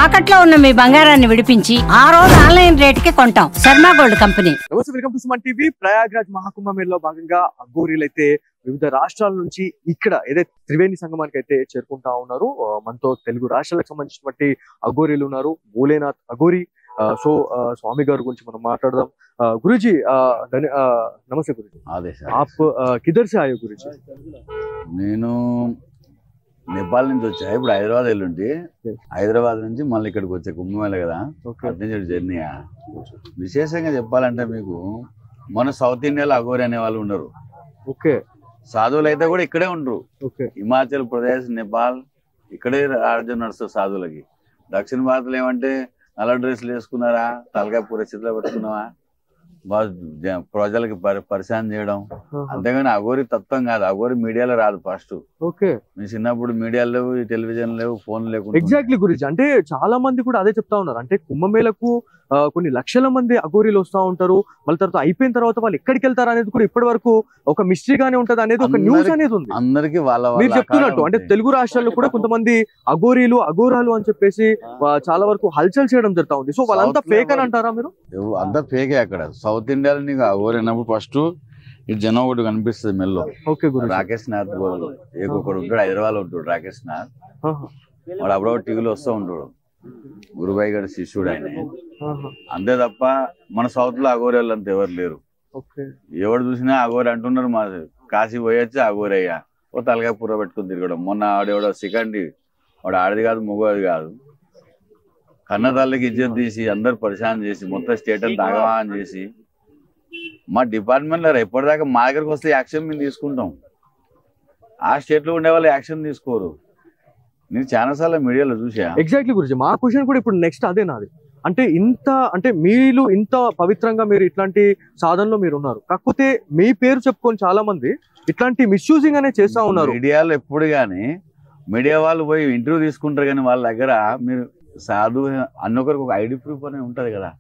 తాకట్లో ఉన్న మీ బంగారాన్ని విడిపించి ఆ రోజు ఆన్లైన్ రేటుకి కొంటాం. Sharma gold company. నమస్తే, welcome to Suman TV. Prayagraj మహాకుంభమేళలో భాగంగా అఘోరీలు అయితే వివిధ రాష్ట్రాల నుంచి ఇక్కడ ఏదైతే త్రివేణి సంగమానికి అయితే చేరుకుంటా ఉన్నారు. మనతో తెలుగు రాష్ట్రాలకు సంబంధించినటువంటి అఘోరీలు ఉన్నారు. భోలేనాథ్ అఘోరీ. సో స్వామి గారి గురించి మనం మాట్లాడదాం. గురుజీ నమస్తే గురుజీ. आप किधर से आए गुरुजी? నేను నేపాల్ నుంచి వచ్చా. ఇప్పుడు హైదరాబాద్ వెళ్ళుంటి. హైదరాబాద్ నుంచి మళ్ళీ ఇక్కడికి వచ్చే కుంభమేళ కదా, అటు జర్నీ. విశేషంగా చెప్పాలంటే మీకు మన సౌత్ ఇండియాలో అఘోరి అనే వాళ్ళు ఉండరు. ఓకే. సాధువులు అయితే కూడా ఇక్కడే ఉండరు. హిమాచల్ ప్రదేశ్, నేపాల్ ఇక్కడే రాజ్యం నడుస్తుంది సాధువులకి. దక్షిణ భారత్లో ఏమంటే నల్ల డ్రెస్సులు వేసుకున్నారా, తలకాయ పూర చేతిలో పెట్టుకున్నావా, ప్రజలకి పరిశాన్ చేయడం, అంతేగాని అఘోరి తత్వం కాదు. అఘోరి మీడియాలో రాదు. ఫస్ట్ మీ చిన్నప్పుడు మీడియాలు లేవు, టెలివిజన్ లేవు, ఫోన్ లేవు. ఎగ్జాక్ట్లీ గురించి అంటే చాలా మంది కూడా అదే చెప్తా ఉన్నారు. అంటే కుంభమేళకు కొన్ని లక్షల మంది అఘోరీలు వస్తూ ఉంటారు. మళ్ళీ తర్వాత అయిపోయిన తర్వాత వాళ్ళు ఎక్కడికి వెళ్తారు అనేది కూడా ఇప్పటి వరకు ఒక మిస్టరీగానే ఉంటది అనేది ఒక న్యూస్ అనేది ఉంది. అందరికి మీరు చెప్తున్నట్టు అంటే తెలుగు రాష్ట్రాల్లో కూడా కొంతమంది అఘోరీలు అఘోరాలు అని చెప్పేసి చాలా వరకు హల్చల్ చేయడం జరుగుతా ఉంది. సో వాళ్ళంతా ఫేక్ అని అంటారా మీరు? అంతా ఫేకే. అక్కడ సౌత్ ఇండియాలో నీకు అఘోరి అన్నప్పుడు ఫస్ట్ ఇటు జనం ఒకటి కనిపిస్తుంది మెల్లో. రాకేష్ నాథ్ ఒకడు ఉంటాడు, హైదరాబాద్ లో ఉంటాడు రాకేష్ నాథ్. వాడు అప్పుడప్పుడు టీవీలో వస్తూ ఉంటాడు. గురుబాయి గారి శిష్యుడు ఆయన. అంతే తప్ప మన సౌత్ లో అఘోరి వాళ్ళు అంత ఎవరు లేరు. ఎవరు చూసినా అఘోరి అంటున్నారు. మా కాశీ పోయొచ్చి అఘోరి అయ్యా ఓ తలకాయ పూర పెట్టుకుని తిరగడం. మొన్న ఆడేవాడు సికండి, వాడు ఆడది కాదు మగవాది కాదు, కన్న తల్లికి ఇజ్జత్ తీసి అందరు పరిశాన్ చేసి మొత్తం స్టేట్ అంతా ఆగవాన్ చేసి మా డిపార్ట్మెంట్ లో ఎప్పటిదాకా మా దగ్గరకు వస్తే యాక్షన్ మేము తీసుకుంటాం. ఆ స్టేట్ లో ఉండే వాళ్ళు యాక్షన్ తీసుకోరు. నేను చాలా సార్లు మీడియాలో చూసా. ఎగ్జాక్ట్లీ గురించి మా క్వశ్చన్ కూడా ఇప్పుడు నెక్స్ట్ అదే నాది. అంటే మీరు ఇంత పవిత్రంగా మీరు ఇట్లాంటి సాధనలో మీరు ఉన్నారు, కాకపోతే మీ పేరు చెప్పుకొని చాలా మంది ఇట్లాంటి మిస్యూజింగ్ అనేది చేస్తా ఉన్నారు. మీడియాలో ఎప్పుడు కానీ మీడియా వాళ్ళు పోయి ఇంటర్వ్యూ తీసుకుంటారు, కానీ వాళ్ళ దగ్గర మీరు సాధు అన్నొకరికి ఒక ఐడి ప్రూఫ్ అనేది ఉంటది కదా.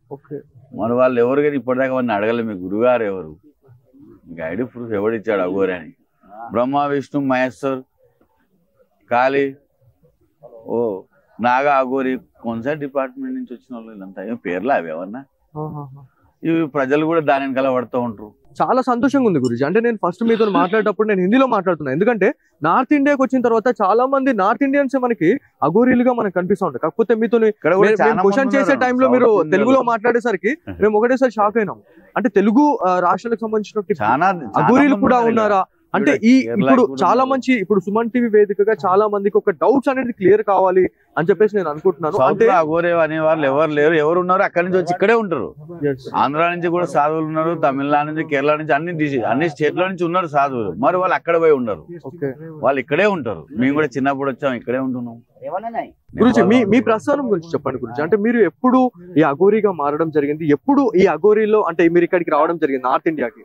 మన వాళ్ళు ఎవరు కానీ ఇప్పటిదాకా వాళ్ళని అడగలే. మీ గురుగారు ఎవరు, మీకు ఐడి ప్రూఫ్ ఎవడిచ్చాడు అఘోరి అని? బ్రహ్మ విష్ణు మహేశ్వర్ కాళీ ఓ నాగా అఘోరి కొన్సా డిపార్ట్మెంట్ నుంచి వచ్చిన వాళ్ళు వీళ్ళంతా ఏం పేర్లు అవి ఎవరన్నా. ఇవి ప్రజలు కూడా దాని వెనకాల పడుతూ ఉంటారు. చాలా సంతోషంగా ఉంది గురించి. అంటే నేను ఫస్ట్ మీతో మాట్లాడేటప్పుడు నేను హిందీలో మాట్లాడుతున్నాను, ఎందుకంటే నార్త్ ఇండియాకి వచ్చిన తర్వాత చాలా మంది నార్త్ ఇండియన్స్ మనకి అఘోరీలుగా మనకు కనిపిస్తూ ఉంటాయి. కాకపోతే మీతో క్వశ్చన్ చేసే టైంలో మీరు తెలుగులో మాట్లాడేసరికి మేము ఒకటేసారి షాక్ అయినాం. అంటే తెలుగు రాష్ట్రాలకు సంబంధించిన అఘోరీలు కూడా ఉన్నారా అంటే ఇప్పుడు చాలా మంచి ఇప్పుడు సుమన్ టీవీ వేదికగా చాలా మందికి ఒక డౌట్స్ అనేది క్లియర్ కావాలి అని చెప్పేసి నేను అనుకుంటున్నాను. అంటే అఘోరి అనే వాళ్ళు ఎవరు లేరు. ఎవరు ఉన్నారు అక్కడి నుంచి వచ్చి ఇక్కడే ఉంటారు. ఆంధ్ర నుంచి కూడా సాధువులు ఉన్నారు, తమిళనాడు నుంచి, కేరళ నుంచి, అన్ని స్టేట్ల నుంచి ఉన్నారు సాధువులు. మరి వాళ్ళు అక్కడ పోయి ఉండరు, వాళ్ళు ఇక్కడే ఉంటారు. మేము కూడా చిన్నప్పుడు వచ్చాం, ఇక్కడే ఉంటున్నాం. గురించి మీ ప్రస్థానం గురించి చెప్పండి గురించి. అంటే మీరు ఎప్పుడు ఈ అఘోరీగా మారడం జరిగింది? ఎప్పుడు ఈ అఘోరీలో అంటే మీరు ఇక్కడికి రావడం జరిగింది నార్త్ ఇండియాకి?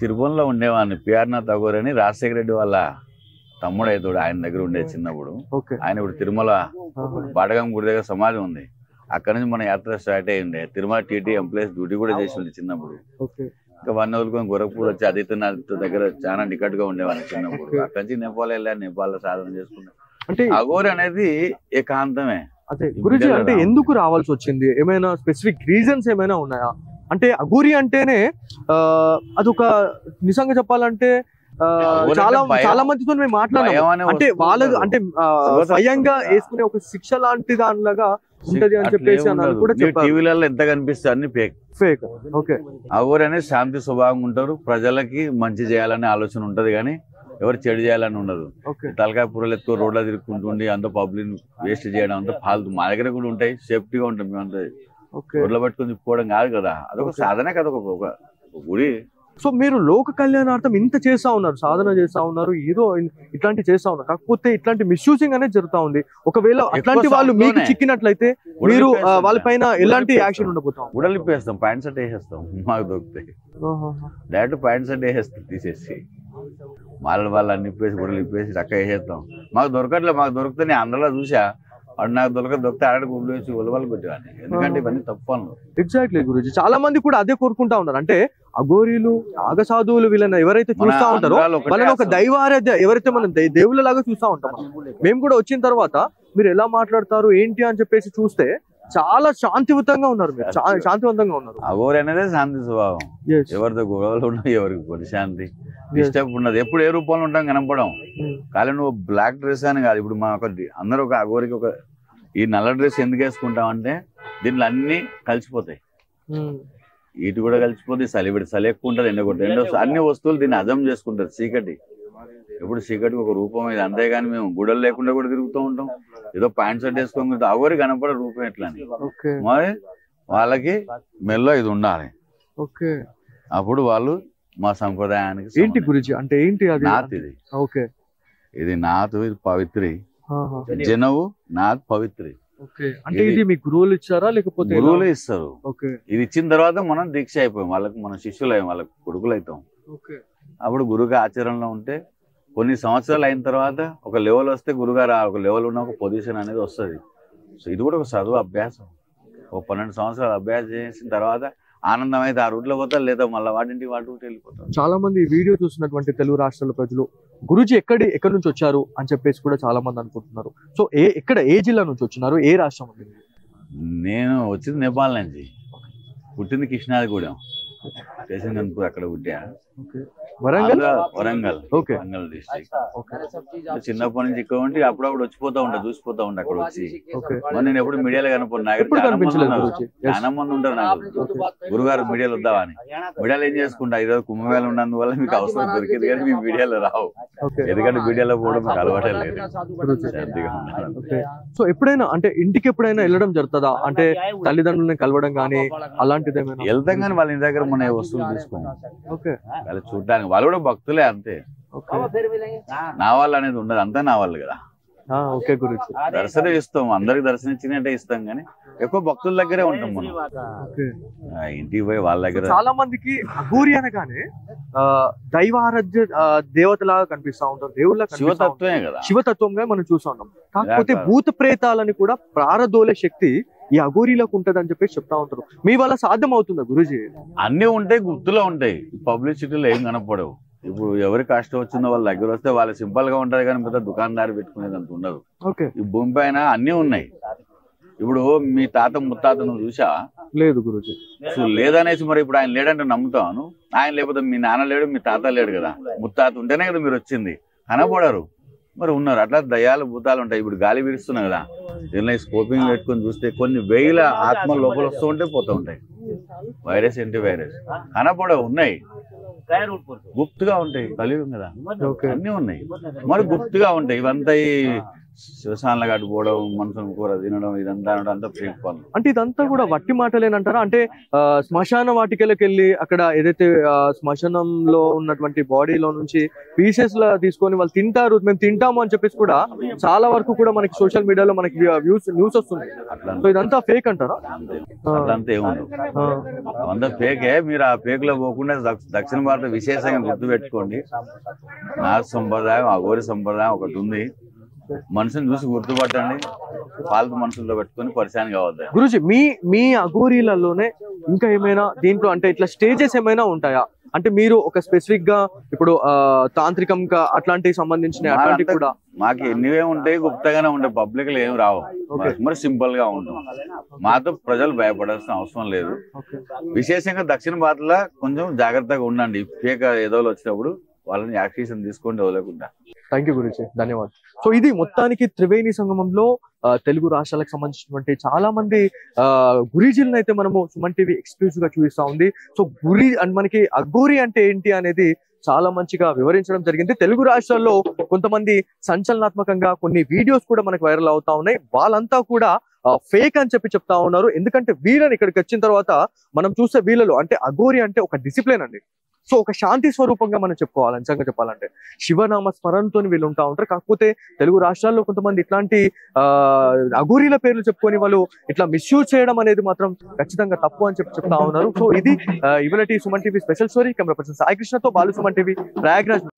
తిరుపతిలో ఉండేవాడిని. పిఆర్నాథ్ అఘోరి అని రాజశేఖర రెడ్డి వాళ్ళ తమ్ముడు అవుతాడు, ఆయన దగ్గర ఉండేది చిన్నప్పుడు. ఆయన ఇప్పుడు తిరుమల బాటగం గుడి దగ్గర సమాజం ఉంది, అక్కడ నుంచి మన యాత్ర స్టార్ట్ అయ్యిండే. తిరుమల టీటీ ఎంప్లాయీస్ డ్యూటీ కూడా చేసి ఉంది చిన్నప్పుడు. ఇంకా 1 వదులుకొని గోరఖ్పూర్ వచ్చి ఆదిత్యనాథ్ దగ్గర చాలా నికట్ గా ఉండేవాడిని చిన్నప్పుడు. అక్కడి నుంచి నేపాల్ వెళ్ళాను, నేపాల్ సాధన చేసుకున్నాను. అంటే అఘోరి అనేది ఏకాంతమే. అదే గురుజీ, అంటే ఎందుకు రావాల్సి వచ్చింది? ఏమైనా స్పెసిఫిక్ రీజన్స్ ఏమైనా ఉన్నాయా? అంటే అఘోరి అంటేనే అదొక నిజంగా చెప్పాలంటే చాలా మందితో మేము మాట్లాడాము. అంటే వాళ్ళది అంటే స్వయంగా వేసుకునే ఒక శిక్ష లాంటి దానిలాగా ఉంటది అని చెప్పేసి కూడా టీవీలలో ఎంత కనిపిస్తుంది అన్ని ఫేక్. ఓకే. అఘోరి అనేది శాంతి స్వభావం ఉంటారు, ప్రజలకి మంచి చేయాలనే ఆలోచన ఉంటది, కానీ ఎవరు చెడు చేయాలని ఉండదు. తలకాయ పూరలు ఎత్తుకో రోడ్ల తిరుగుతుంటుండి అంత పబ్లిక్ వేస్ట్ చేయడం అంతా ఫాల్తు. మా దగ్గర కూడా ఉంటాయి, సేఫ్టీగా ఉంటాం మేమంతా. రోడ్ల పట్టుకొని తిప్పుకోవడం కాదు కదా, అదొక సాధన కదా, ఒక గుడి. సో మీరు లోక కళ్యాణార్థం ఇంత చేస్తా ఉన్నారు, సాధన చేస్తా ఉన్నారు, ఏదో ఇట్లాంటి చేస్తా ఉన్నారు, కాకపోతే ఇట్లాంటి మిస్యూజింగ్ అనేది జరుగుతా ఉంది. ఒకవేళ అట్లాంటి వాళ్ళు మీకు చిక్కినట్లయితే మీరు వాళ్ళ పైన ఎలాంటి యాక్షన్ ఉండబోతాం? గుడలు ఇప్పేస్తాం, ప్యాంట్ షర్ట్ వేసేస్తాం. మాకు దొరుకుతాయి డైరెక్ట్ ప్యాంట్ షర్ట్ వేసేస్తాం, తీసేసి వాళ్ళు అన్ని ఇప్పేసి గుడలు ఇప్పేసి చక్క వేసేస్తాం. మాకు దొరకట్లేదు. మాకు దొరికితే నేను అందరిలో చూసా, వాడు నాకు దొరికితే ఆడకు గుడ్లేసి ఒలవలు పెట్టేవాడిని, ఎందుకంటే ఇవన్నీ తప్పు. ఎగ్జాక్ట్లీ గురుజీ, చాలా మంది కూడా అదే కోరుకుంటా ఉన్నారు. అంటే అఘోరీలు నాగసాధువులు వీళ్ళని ఎవరైతే చూస్తా ఉంటారో వాళ్ళని ఒక దైవారాధ్య ఎవరైతే మనం దేవుళ్ళ లాగా చూస్తా ఉంటాం. మేము కూడా వచ్చిన తర్వాత మీరు ఎలా మాట్లాడతారు ఏంటి అని చెప్పేసి చూస్తే చాలా శాంతియుతంగా ఉన్నారు, మీరు శాంతివంతంగా ఉన్నారు. అఘోరి అనేది శాంతి స్వభావం, ఎవరితో గొడవలు ఉండవు, ఎవరికి ప్రశాంతి డిస్టర్బ్ ఉండదు, ఎప్పుడు ఏ రూపంలో ఉంటాం కనపడం. కానీ నువ్వు బ్లాక్ డ్రెస్ అని కాదు, ఇప్పుడు మా అందరూ ఒక అఘోరికి ఒక ఈ నల్ల డ్రెస్ ఎందుకు వేసుకుంటాం అంటే దీంట్లో అన్ని కలిసిపోతాయి, ఇటు కూడా కలిసిపోతాయి, చలి ఎక్కువ ఉంటుంది, ఎండ అన్ని వస్తువులు దీన్ని హజం చేసుకుంటారు. చీకటి ఎప్పుడు చీకటికి ఒక రూపం ఇది, అంతేగాని మేము గుడలు లేకుండా కూడా తిరుగుతూ ఉంటాం, ఏదో ప్యాంట్ షర్ట్ వేసుకొని అఘోరి కనపడే రూపం ఎట్లా అని. మరి వాళ్ళకి మెల్లో ఇది ఉండాలి, అప్పుడు వాళ్ళు మా సంప్రదాయానికి. ఏంటి గురుజీ అంటే ఏంటి అది? నాత్ ఇది, ఇది నాత్, ఇది పవిత్రి, జనవు నాత్ పవిత్రి. అంటే ఇది మీ గురువులు ఇచ్చారా లేకపోతే? గురువులు ఇస్తారు. ఇది ఇచ్చిన తర్వాత మనం దీక్ష అయిపోయాం, వాళ్ళకి మనం శిష్యులు అయ్యాం, వాళ్ళకి కొడుకులు అవుతాం. అప్పుడు గురువుగా ఆచరణలో ఉంటే కొన్ని సంవత్సరాలు అయిన తర్వాత ఒక లెవెల్ వస్తే గురుగారు ఒక లెవెల్ ఉన్న ఒక పొజిషన్ అనేది వస్తుంది. సో ఇది కూడా ఒక చదువు అభ్యాసం, ఒక 12 సంవత్సరాలు అభ్యాసం చేసిన తర్వాత ఆనందం అయితే ఆ రూట్లో పోతారు, లేదా మళ్ళీ వాటింటికి వాటి రూట్ వెళ్ళిపోతారు. చాలా మంది ఈ వీడియో చూసినటువంటి తెలుగు రాష్ట్రాల ప్రజలు గురుజీ ఎక్కడి నుంచి వచ్చారు అని చెప్పేసి కూడా చాలా మంది అనుకుంటున్నారు. సో ఏ జిల్లా నుంచి వచ్చినారు, ఏ రాష్ట్రం? నేను వచ్చింది నేపాల్ నుంచి, పుట్టింది కృష్ణాదిగూడెం, స్టేషన్ కనుపూర్, అక్కడ పుట్టా. వరంగల్ డిస్ట్రిక్ట్. చిన్నప్పటి నుంచి ఇక్కడ ఉంటే అప్పుడప్పుడు వచ్చిపోతా ఉంటా, చూసిపోతా ఉంటా అక్కడ వచ్చి. నేను ఎప్పుడు మీడియాలో కనపడి చాలా మంది ఉంటారు నాకు, గురుగారు మీడియాలో వద్దావా అని. మీడియాలో ఏం చేసుకుంటా, ఈరోజు కుంభమేళ ఉన్నందువల్ల మీకు అవసరం దొరికింది కానీ మీ మీడియాలో రావు, ఎందుకంటే మీడియాలో పోవడం మీకు అలవాటే లేదు. సో ఎప్పుడైనా అంటే ఇంటికి ఎప్పుడైనా వెళ్ళడం జరుగుతుందా, అంటే తల్లిదండ్రులని కలవడం కానీ అలాంటిది ఏమైనా? వెళ్తాం కానీ వాళ్ళ ఇంటి దగ్గర మన వస్తువులు తీసుకోండి, వాళ్ళు చూడడానికి, వాళ్ళు కూడా భక్తులే అంతే. నా వాళ్ళు అనేది ఉండదు, అంతా నా వాళ్ళు కదా. దర్శనం ఇస్తాం, అందరికి దర్శనం ఇచ్చినట్టే ఇస్తాం కానీ ఎక్కువ భక్తుల దగ్గరే ఉంటాం మనం. ఇంటికి పోయి వాళ్ళ దగ్గర చాలా మందికి అఘోరి అనగానే దైవారాధ్య దేవతలాగా కనిపిస్తా ఉంటారు, దేవుళ్ళ శివతత్వమే కదా, శివతత్వంగా మనం చూస్తూ ఉంటాం. కాకపోతే భూత ప్రేతాలని కూడా ప్రారదోలే శక్తి ఈ అఘోరీలకు ఉంటది అని చెప్పేసి చెప్తా ఉంటారు. మీ వల్ల సాధ్యం అవుతుందా గురూజీ? అన్ని ఉంటాయి, గుర్తులో ఉంటాయి, పబ్లిసిటీలో ఏం కనపడవు. ఇప్పుడు ఎవరి కష్టం వచ్చిందో వాళ్ళ దగ్గర వస్తే వాళ్ళు సింపుల్ గా ఉంటది కానీ పెద్ద దుకాణదారు పెట్టుకునేది అంత ఉండదు. ఈ భూమి పైన అన్ని ఉన్నాయి. ఇప్పుడు మీ తాత ముత్తాత నువ్వు చూసా? లేదు గురూజీ. లేదనేసి మరి ఇప్పుడు ఆయన లేడంటే నమ్ముతాను, ఆయన లేకపోతే మీ నాన్న లేడు, మీ తాత లేడు కదా, ముత్తాత ఉంటేనే కదా మీరు వచ్చింది, కనపడరు, మరి ఉన్నారు. అట్లా దయాలు భూతాలు ఉంటాయి. ఇప్పుడు గాలి వీరుస్తున్నాయి కదా, దీనిలో స్కోపింగ్ పెట్టుకొని చూస్తే కొన్ని వేల ఆత్మలు లోపల వస్తూ ఉంటే పోతూ ఉంటాయి. వైరస్ ఏంటి వైరస్ కనపడవు, ఉన్నాయి, గుప్తుగా ఉంటాయి, కలియుగం కదా, అన్ని ఉన్నాయి, మరి గుప్తుగా ఉంటాయి. ఇవంతా శివసాన్లు కట్టుకోవడం, మనుషులు కూర తినడం, ఇదంతా అంతా ఫేక్ పనులు. అంటే ఇదంతా కూడా వట్టి మాటలేనంటారా? అంటే శ్మశాన వాటికలకు వెళ్ళి అక్కడ ఏదైతే శ్మశానంలో ఉన్నటువంటి బాడీలో నుంచి పీసెస్ లా తీసుకొని వాళ్ళు తింటారు, మేము తింటాము అని చెప్పేసి కూడా చాలా వరకు కూడా మనకి సోషల్ మీడియాలో మనకి న్యూస్ వస్తుంది. సో ఇదంతా ఫేక్ అంటారా? అట్లంతా ఏముండదు, అవంతా ఫేకే. మీరు ఆ ఫేక్ లో పోకుండా దక్షిణ భారత విశేషంగా గుర్తు పెట్టుకోండి, నాగ సంప్రదాయం, అఘోరి సంప్రదాయం ఒకటి ఉంది. మనుషుని చూసి గుర్తుపట్టండి, పాలతు మనుషులతో పెట్టుకొని పరిశాన్ కావద్దు. గురూజీ మీ అఘోరీలలోనే ఇంకా ఏమైనా దీంట్లో అంటే ఇట్లా స్టేజెస్ ఏమైనా ఉంటాయా? అంటే మీరు ఒక స్పెసిఫిక్ గా ఇప్పుడు తాంత్రికంగా అట్లాంటివి సంబంధించిన అట్లాంటివి కూడా మాకు ఎన్నివే ఉంటాయి, గుప్తగానే ఉంటాయి, పబ్లిక్ లో ఏమి రావు, మరి సింపుల్ గా ఉంటాం. మాతో ప్రజలు భయపడాల్సిన అవసరం లేదు. విశేషంగా దక్షిణ భారత్లో కొంచెం జాగ్రత్తగా ఉండండి, ఫేక్ ఏదో వచ్చినప్పుడు వాళ్ళని యాక్షన్ తీసుకోండి వదలకుండా. థ్యాంక్ యూ గురూజీ, ధన్యవాదాలు. సో ఇది మొత్తానికి త్రివేణి సంగమంలో తెలుగు రాష్ట్రాలకు సంబంధించినటువంటి చాలా మంది గురూజీలను అయితే మనము సుమన్ టీవీ ఎక్స్క్లూజివ్ గా చూపిస్తా ఉంది. సో మనకి అఘోరి అంటే ఏంటి అనేది చాలా మంచిగా వివరించడం జరిగింది. తెలుగు రాష్ట్రాల్లో కొంతమంది సంచలనాత్మకంగా కొన్ని వీడియోస్ కూడా మనకు వైరల్ అవుతా ఉన్నాయి. వాళ్ళంతా కూడా ఫేక్ అని చెప్తా ఉన్నారు. ఎందుకంటే వీళ్ళని ఇక్కడికి వచ్చిన తర్వాత మనం చూస్తే వీళ్ళలో అంటే అఘోరి అంటే ఒక డిసిప్లిన్ అండి. సో ఒక శాంతి స్వరూపంగా మనం చెప్పుకోవాలి. నిజంగా చెప్పాలంటే శివనామ స్మరణతో వీళ్ళు ఉంటా ఉంటారు. కాకపోతే తెలుగు రాష్ట్రాల్లో కొంతమంది ఇట్లాంటి అఘోరీల పేర్లు చెప్పుకొని వాళ్ళు ఇట్లా మిస్యూజ్ చేయడం అనేది మాత్రం ఖచ్చితంగా తప్పు అని చెప్తా ఉన్నారు. సో ఇది ఇవాళ Suman TV special story. Camera person Sai కృష్ణతో బాలు, సుమన్ టీవీ, ప్రయాగ్రాజ్.